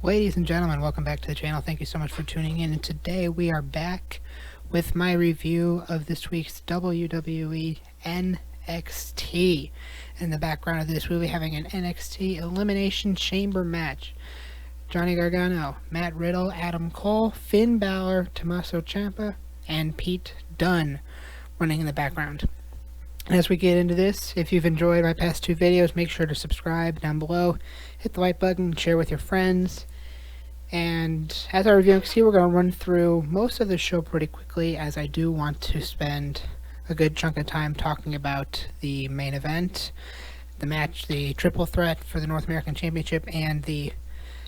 Ladies and gentlemen, welcome back to the channel. Thank you so much for tuning in. And today we are back with my review of this week's WWE NXT. In the background of this, we'll be having an NXT Elimination Chamber match. Johnny Gargano, Matt Riddle, Adam Cole, Finn Balor, Tommaso Ciampa, and Pete Dunne running in the background. As we get into this, if you've enjoyed my past two videos, make sure to subscribe down below, hit the like button, share with your friends. And as I review NXT, we're going to run through most of the show pretty quickly, as I do want to spend a good chunk of time talking about the main event, the match, the triple threat for the North American Championship, and the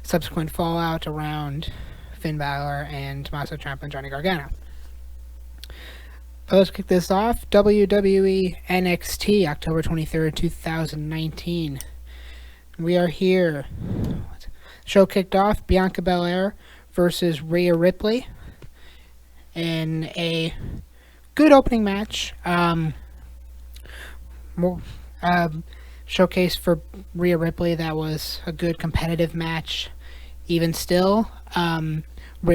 subsequent fallout around Finn Balor and Tommaso Ciampa and Johnny Gargano. Let's kick this off. WWE NXT, October 23rd, 2019. We are here. Show kicked off. Bianca Belair versus Rhea Ripley in a good opening match. Showcase for Rhea Ripley. That was a good competitive match. Even still, Rhea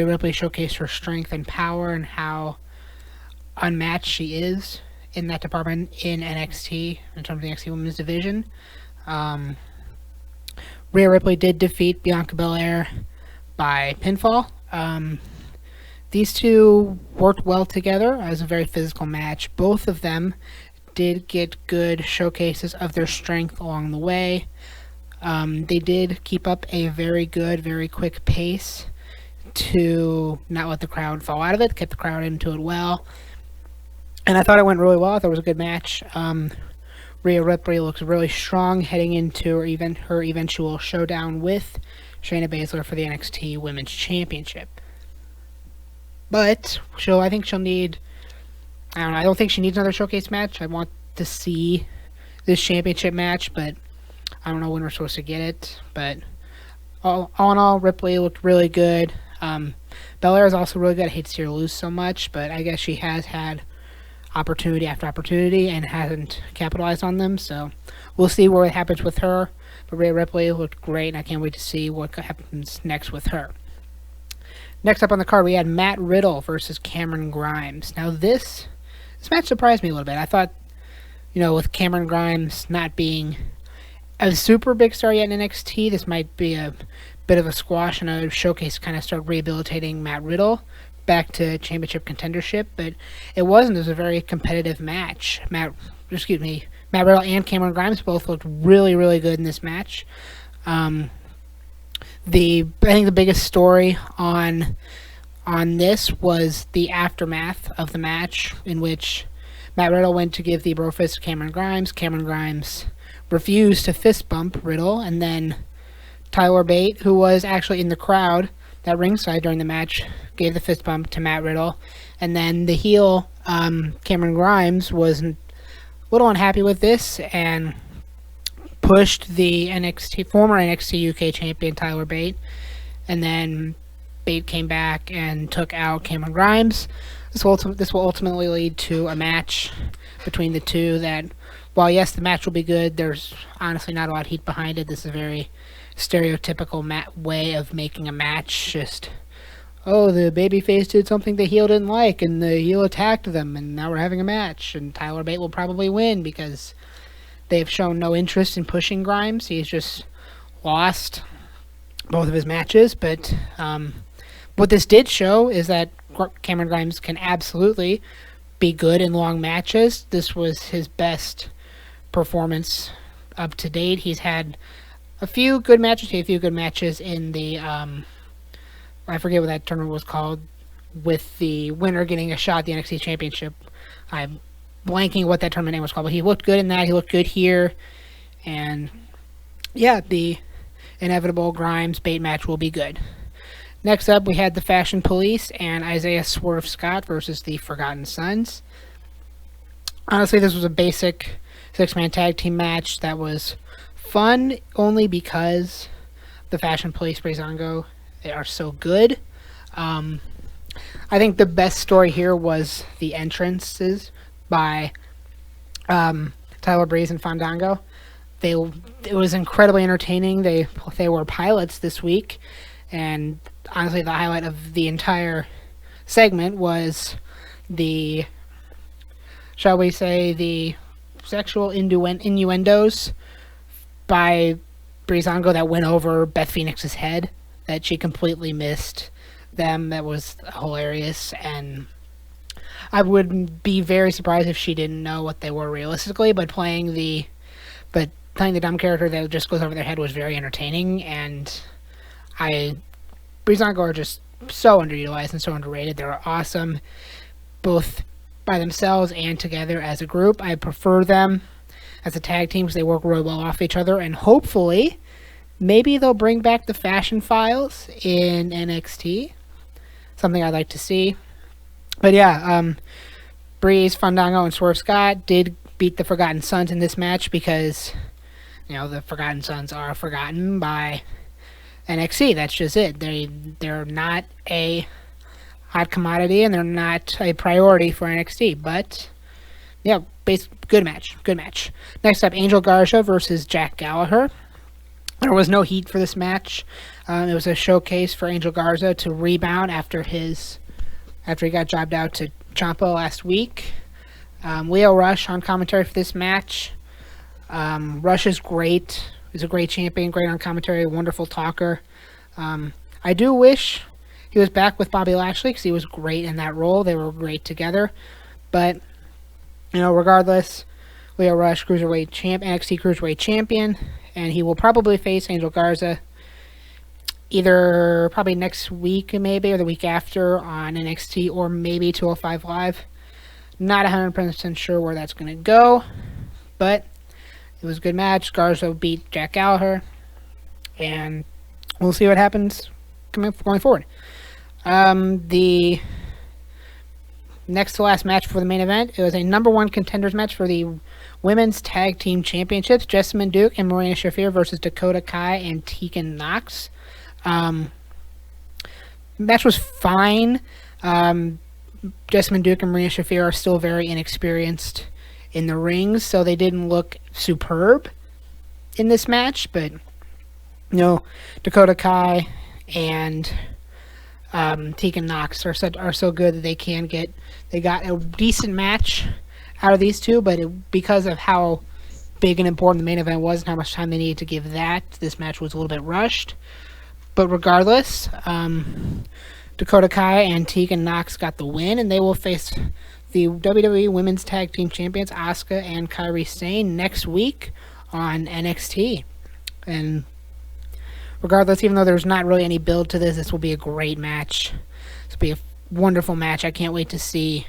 Ripley showcased her strength and power and how unmatched she is in that department in NXT, in terms of the NXT Women's Division. Rhea Ripley did defeat Bianca Belair by pinfall. These two worked well together as a very physical match. Both of them did get good showcases of their strength along the way. They did keep up a very good, very quick pace to not let the crowd fall out of it, kept the crowd into it well. And I thought it went really well. I thought it was a good match. Rhea Ripley looks really strong heading into her eventual showdown with Shayna Baszler for the NXT Women's Championship. But I think she'll need, I don't think she needs another showcase match. I want to see this championship match, but I don't know when we're supposed to get it. But all in all, Ripley looked really good. Belair is also really good. I hate to see her lose so much, but I guess she has had opportunity after opportunity and hasn't capitalized on them, so we'll see what happens with her. But Rhea Ripley looked great, and I can't wait to see what happens next with her. Next up on the card, we had Matt Riddle versus Cameron Grimes. Now this match surprised me a little bit. I thought, with Cameron Grimes not being a super big star yet in NXT, this might be a bit of a squash and a showcase to kind of start rehabilitating Matt Riddle back to championship contendership, but it wasn't. It was a very competitive match. Matt Riddle and Cameron Grimes both looked really, really good in this match. I think the biggest story on this was the aftermath of the match, in which Matt Riddle went to give the bro fist to Cameron Grimes. Cameron Grimes refused to fist bump Riddle, and then Tyler Bate, who was actually in the crowd at ringside during the match, gave the fist bump to Matt Riddle, and then the heel Cameron Grimes was a little unhappy with this and pushed the former NXT UK champion Tyler Bate, and then Bate came back and took out Cameron Grimes. This will ultimately lead to a match between the two that, while yes, the match will be good, there's honestly not a lot of heat behind it. This is a very stereotypical way of making a match. Just, the babyface did something the heel didn't like, and the heel attacked them, and now we're having a match, and Tyler Bate will probably win because they've shown no interest in pushing Grimes. He's just lost both of his matches. But what this did show is that Cameron Grimes can absolutely be good in long matches. This was his best performance up to date. He's had a few good matches in the, I forget what that tournament was called, with the winner getting a shot at the NXT Championship. I'm blanking what that tournament name was called, but he looked good in that. He looked good here. And, yeah, the inevitable Grimes-Bate match will be good. Next up, we had the Fashion Police and Isaiah Swerve Scott versus the Forgotten Sons. Honestly, this was a basic six-man tag team match that was fun only because the Fashion Police, BREEZANGO, they are so good. I think the best story here was the entrances by Tyler Breeze and Fandango. It was incredibly entertaining. They were pilots this week, And honestly, the highlight of the entire segment was the, shall we say, the sexual innuendos by BREEZANGO that went over Beth Phoenix's head, that she completely missed them. That was hilarious, and I would be very surprised if she didn't know what they were realistically, but playing the dumb character that just goes over their head was very entertaining, and BREEZANGO are just so underutilized and so underrated. They're awesome, both by themselves and together as a group. I prefer them as a tag team because they work really well off each other, and hopefully, maybe they'll bring back the Fashion Files in NXT. Something I'd like to see. But yeah, Breeze, Fandango, and Swerve Scott did beat the Forgotten Sons in this match because, the Forgotten Sons are forgotten by NXT. That's just it. They're not a hot commodity, and they're not a priority for NXT. But yeah, good match. Next up, Angel Garza versus Jack Gallagher. There was no heat for this match. It was a showcase for Angel Garza to rebound after he got jobbed out to Ciampa last week. Leo Rush on commentary for this match. Rush is great. He's a great champion, great on commentary, wonderful talker. I do wish he was back with Bobby Lashley because he was great in that role. They were great together. But, regardless, Leo Rush, NXT Cruiserweight Champion, and he will probably face Angel Garza either probably next week maybe, or the week after on NXT, or maybe 205 Live. Not 100% sure where that's going to go, but it was a good match. Garza beat Jack Gallagher, and we'll see what happens going forward. The next to last match for the main event, it was a number one contenders match for the Women's Tag Team Championships. Jessamyn Duke and Marina Shafir versus Dakota Kai and Tegan Nox. Match was fine. Jessamyn Duke and Marina Shafir are still very inexperienced in the rings, so they didn't look superb in this match, but Dakota Kai and Tegan Nox are so good that they got a decent match out of these two, but because of how big and important the main event was and how much time they needed to give that, this match was a little bit rushed. But regardless, Dakota Kai and Tegan Nox got the win, and they will face the WWE Women's Tag Team Champions Asuka and Kairi Sane next week on NXT. And regardless, even though there's not really any build to this will be a great match. This will be a wonderful match. I can't wait to see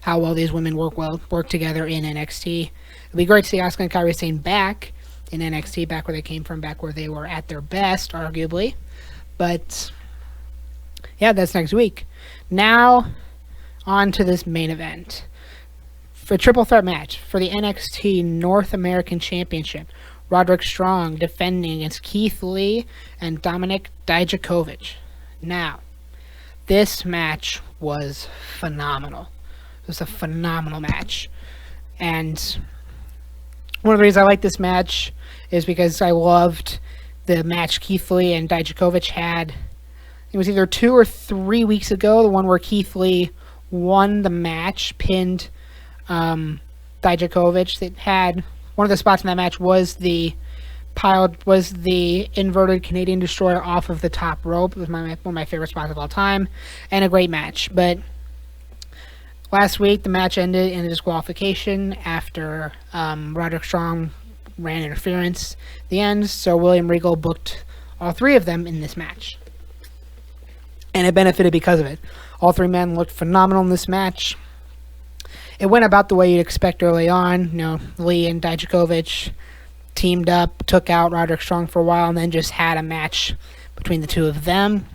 how well these women work together in NXT. It'll be great to see Asuka and Kairi Sane back in NXT, back where they came from, back where they were at their best, arguably. But yeah, that's next week. Now, on to this main event. For a triple threat match for the NXT North American Championship, Roderick Strong defending against Keith Lee and Dominik Dijakovic. Now, this match was phenomenal. It was a phenomenal match. And one of the reasons I like this match is because I loved the match Keith Lee and Dijakovic had. It was either 2 or 3 weeks ago, the one where Keith Lee won the match, pinned Dijakovic. That had one of the spots in that match was the inverted Canadian Destroyer off of the top rope. It was one of my favorite spots of all time, and a great match. But last week, the match ended in a disqualification after Roderick Strong ran interference at the end, so William Regal booked all three of them in this match. And it benefited because of it. All three men looked phenomenal in this match. It went about the way you'd expect early on. Lee and Dijakovic teamed up, took out Roderick Strong for a while, and then just had a match between the two of them.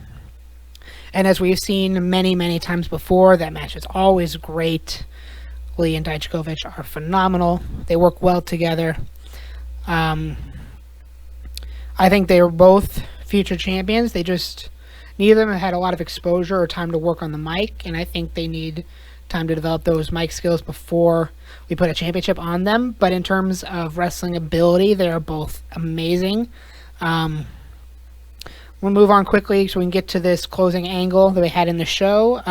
And as we've seen many, many times before, that match is always great. Lee and Dijakovic are phenomenal. They work well together. I think they were both future champions. Neither of them had a lot of exposure or time to work on the mic, and I think they need time to develop those mic skills before we put a championship on them. But in terms of wrestling ability, they are both amazing. we'll move on quickly so we can get to this closing angle that we had in the show.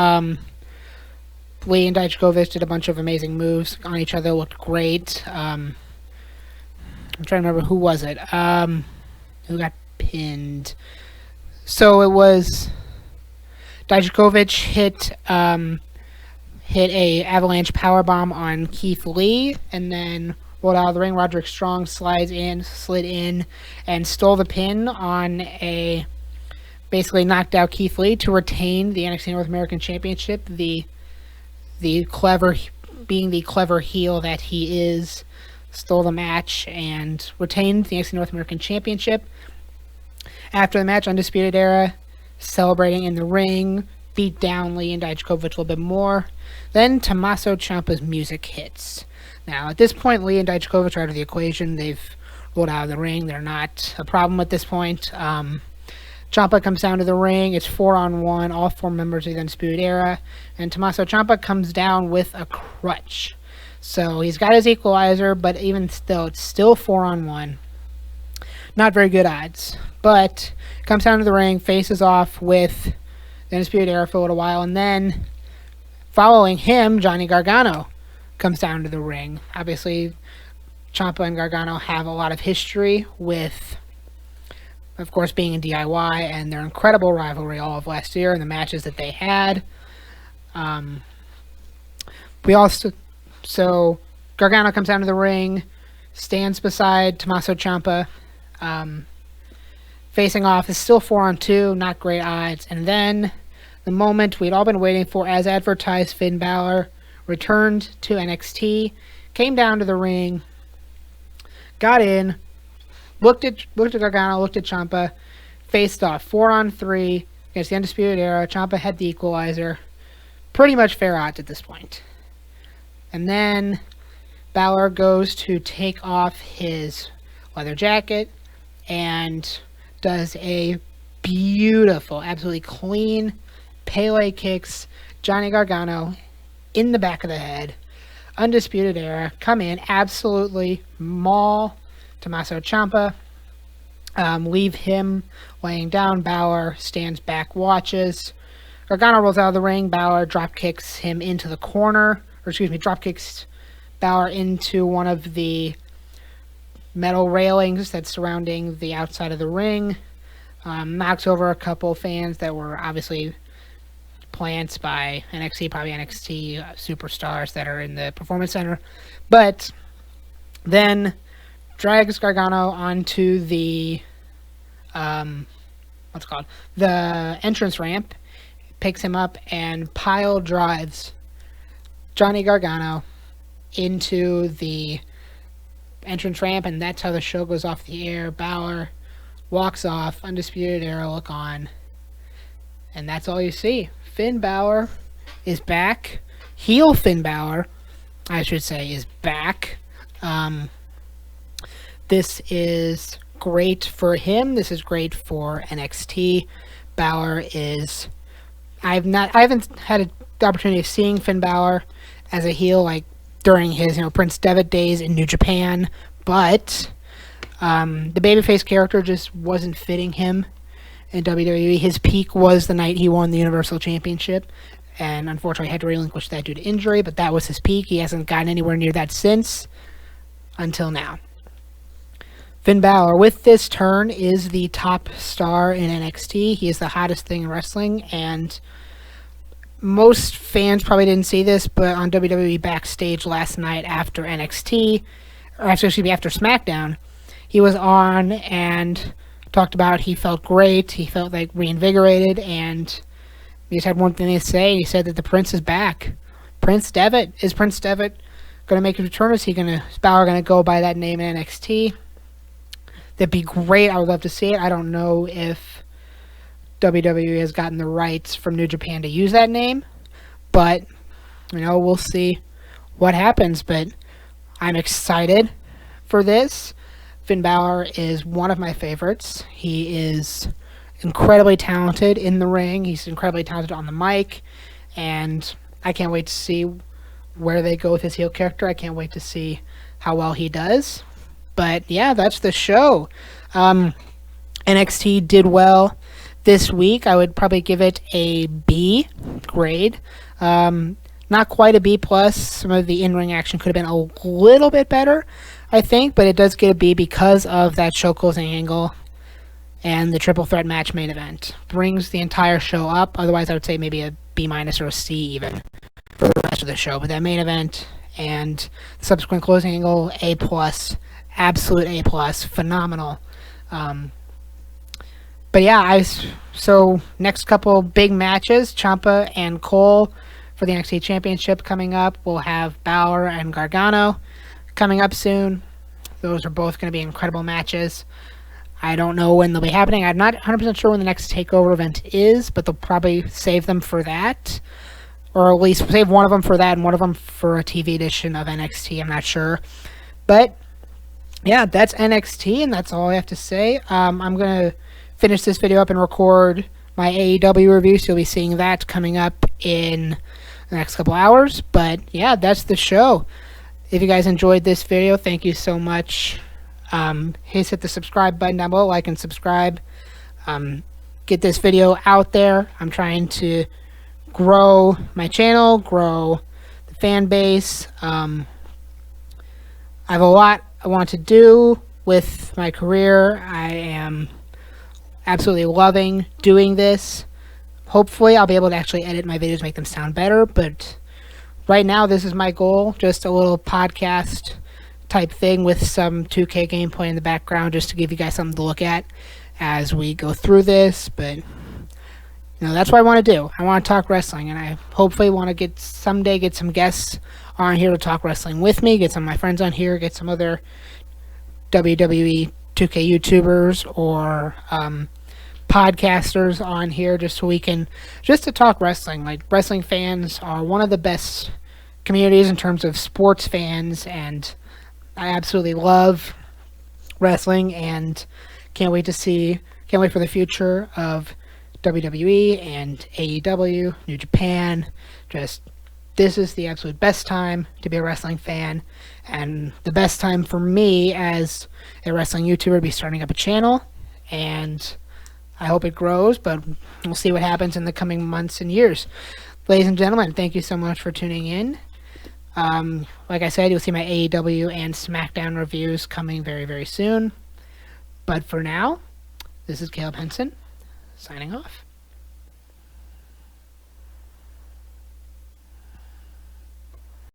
Lee and Dijakovic did a bunch of amazing moves on each other. Looked great. I'm trying to remember who was it. Who got pinned? So it was Dijakovic hit a avalanche powerbomb on Keith Lee, and then rolled out of the ring. Roderick Strong slid in, and stole the pin on basically knocked out Keith Lee to retain the NXT North American Championship. Being the clever heel that he is, stole the match and retained the NXT North American Championship. After the match, Undisputed Era celebrating in the ring, beat down Lee and Dijakovic a little bit more. Then Tommaso Ciampa's music hits. Now, at this point, Lee and Dijakovic are out of the equation. They've rolled out of the ring. They're not a problem at this point. Ciampa comes down to the ring. It's 4-on-1, all 4 members of the Undisputed Era. And Tommaso Ciampa comes down with a crutch. So he's got his equalizer, but even still, it's still 4-on-1. Not very good odds. But comes down to the ring, faces off with the Undisputed Era for a little while, and then following him, Johnny Gargano comes down to the ring. Obviously, Ciampa and Gargano have a lot of history with, of course, being in DIY and their incredible rivalry all of last year and the matches that they had. So Gargano comes down to the ring, stands beside Tommaso Ciampa. Facing off is still 4-on-2, not great odds. And then the moment we'd all been waiting for, as advertised, Finn Balor returned to NXT, came down to the ring, got in, looked at Gargano, looked at Ciampa, faced off 4-on-3 against the Undisputed Era. Ciampa had the equalizer. Pretty much fair odds at this point. And then Balor goes to take off his leather jacket and does a beautiful, absolutely clean Pele kicks Johnny Gargano in the back of the head. Undisputed Era come in, absolutely maul Tommaso Ciampa, leave him laying down. Balor stands back, watches. Gargano rolls out of the ring. Balor drop kicks him into the corner, drop kicks Balor into one of the metal railings that's surrounding the outside of the ring. Knocks over a couple fans that were obviously plants by NXT, probably NXT superstars that are in the Performance Center. But then drags Gargano onto the the entrance ramp, picks him up, and pile drives Johnny Gargano into the entrance ramp, and that's how the show goes off the air. Balor walks off, Undisputed Era look on, and that's all you see. Finn Balor is back. Heel Finn Balor, I should say, is back. This is great for him. This is great for NXT. Balor is... I haven't had the opportunity of seeing Finn Balor as a heel like during his Prince Devitt days in New Japan, but the babyface character just wasn't fitting him in WWE. His peak was the night he won the Universal Championship, and unfortunately had to relinquish that due to injury, but that was his peak. He hasn't gotten anywhere near that since, until now. Finn Balor, with this turn, is the top star in NXT. He is the hottest thing in wrestling, and most fans probably didn't see this, but on WWE Backstage last night after after SmackDown, he was on and talked about he felt great, he felt like reinvigorated, and he just had one thing to say. He said that the Prince is back. Prince Devitt. Is Prince Devitt going to make a return? Is Balor going to go by that name in NXT? That'd be great. I would love to see it. I don't know if WWE has gotten the rights from New Japan to use that name, but we'll see what happens. But I'm excited for this. Finn Balor is one of my favorites. He is incredibly talented in the ring. He's incredibly talented on the mic, and I can't wait to see where they go with his heel character. I can't wait to see how well he does. But yeah, that's the show. NXT did well. this week, I would probably give it a B grade. Not quite a B plus. Some of the in-ring action could have been a little bit better, I think, but it does get a B because of that show closing angle and the triple threat match main event. Brings the entire show up. Otherwise, I would say maybe a B minus or a C even for the rest of the show. But that main event and the subsequent closing angle, A plus, absolute A plus, phenomenal. But yeah, so next couple big matches, Ciampa and Cole for the NXT Championship coming up. We'll have Balor and Gargano coming up soon. Those are both going to be incredible matches. I don't know when they'll be happening. I'm not 100% sure when the next TakeOver event is, but they'll probably save them for that. Or at least save one of them for that and one of them for a TV edition of NXT. I'm not sure. But yeah, that's NXT, and that's all I have to say. I'm going to finish this video up and record my AEW review, so you'll be seeing that coming up in the next couple hours. But yeah, that's the show. If you guys enjoyed this video, thank you so much. Hit the subscribe button down below, like and subscribe. Get this video out there. I'm trying to grow my channel, grow the fan base. I have a lot I want to do with my career. I am absolutely loving doing this. Hopefully I'll be able to actually edit my videos, make them sound better, but right now this is my goal, just a little podcast type thing with some 2K gameplay in the background, just to give you guys something to look at as we go through this. But that's what I want to do. I want to talk wrestling, and I hopefully want to someday get some guests on here to talk wrestling with me, get some of my friends on here, get some other WWE 2K YouTubers or podcasters on here, just so we can to talk wrestling. Like, wrestling fans are one of the best communities in terms of sports fans, and I absolutely love wrestling and can't wait for the future of WWE and AEW, New Japan. This is the absolute best time to be a wrestling fan, and the best time for me as a wrestling YouTuber to be starting up a channel, and I hope it grows, but we'll see what happens in the coming months and years. Ladies and gentlemen, thank you so much for tuning in. Like I said, you'll see my AEW and SmackDown reviews coming very, very soon. But for now, this is Caleb Henson, signing off.